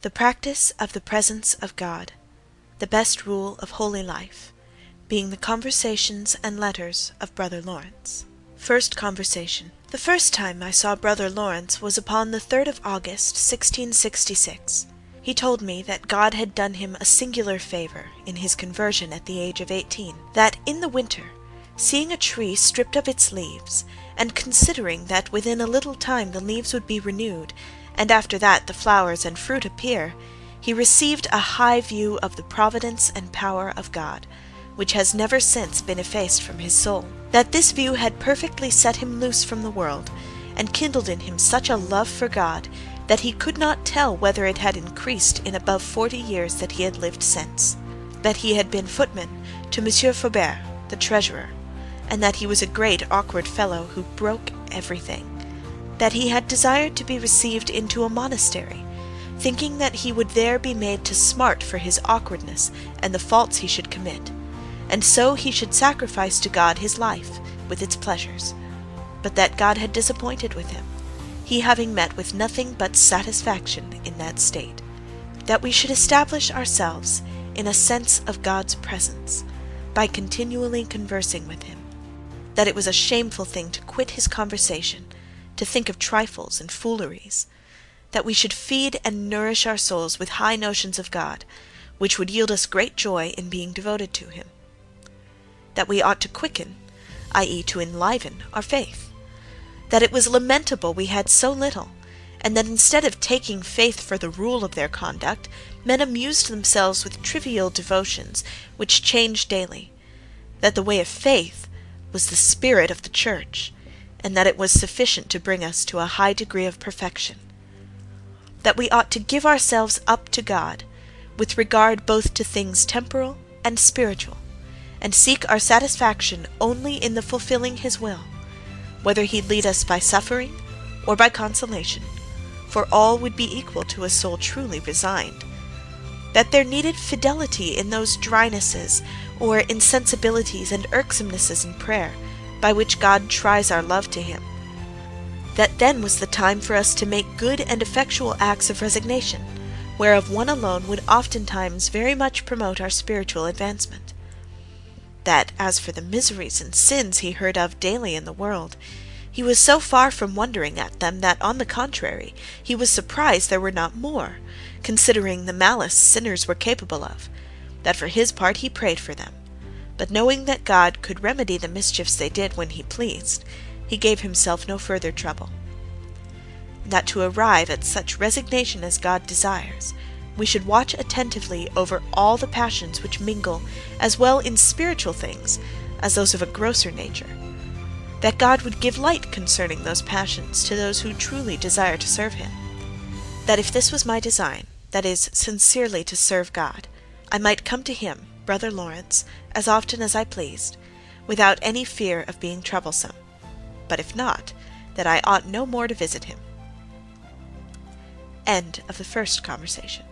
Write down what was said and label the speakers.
Speaker 1: The practice of the presence of God, the best rule of holy life, being the conversations and letters of Brother Lawrence. First conversation. The first time I saw Brother Lawrence was upon the 3rd of August, 1666. He told me that God had done him a singular favour in his conversion at the age of 18, that in the winter, seeing a tree stripped of its leaves, and considering that within a little time the leaves would be renewed, and after that the flowers and fruit appear, he received a high view of the providence and power of God, which has never since been effaced from his soul. That this view had perfectly set him loose from the world, and kindled in him such a love for God, that he could not tell whether it had increased in above 40 years that he had lived since. That he had been footman to Monsieur Faubert, the treasurer, and that he was a great awkward fellow who broke everything. That he had desired to be received into a monastery, thinking that he would there be made to smart for his awkwardness and the faults he should commit, and so he should sacrifice to God his life with its pleasures, but that God had disappointed with him, he having met with nothing but satisfaction in that state. That we should establish ourselves in a sense of God's presence, by continually conversing with him. That it was a shameful thing to quit his conversation, to think of trifles and fooleries. That we should feed and nourish our souls with high notions of God, which would yield us great joy in being devoted to him. That we ought to quicken, i.e., to enliven, our faith. That it was lamentable we had so little, and that instead of taking faith for the rule of their conduct, men amused themselves with trivial devotions which changed daily. That the way of faith was the spirit of the Church, and that it was sufficient to bring us to a high degree of perfection. That we ought to give ourselves up to God, with regard both to things temporal and spiritual, and seek our satisfaction only in the fulfilling his will, whether he lead us by suffering or by consolation, for all would be equal to a soul truly resigned. That there needed fidelity in those drynesses or insensibilities and irksomenesses in prayer, by which God tries our love to him. That then was the time for us to make good and effectual acts of resignation, whereof one alone would oftentimes very much promote our spiritual advancement. That as for the miseries and sins he heard of daily in the world, he was so far from wondering at them that, on the contrary, he was surprised there were not more, considering the malice sinners were capable of, that for his part he prayed for them, but knowing that God could remedy the mischiefs they did when he pleased, he gave himself no further trouble. That to arrive at such resignation as God desires, we should watch attentively over all the passions which mingle as well in spiritual things as those of a grosser nature, that God would give light concerning those passions to those who truly desire to serve him. That if this was my design, that is, sincerely to serve God, I might come to him, Brother Lawrence, as often as I pleased, without any fear of being troublesome, but if not, that I ought no more to visit him. End of the first conversation.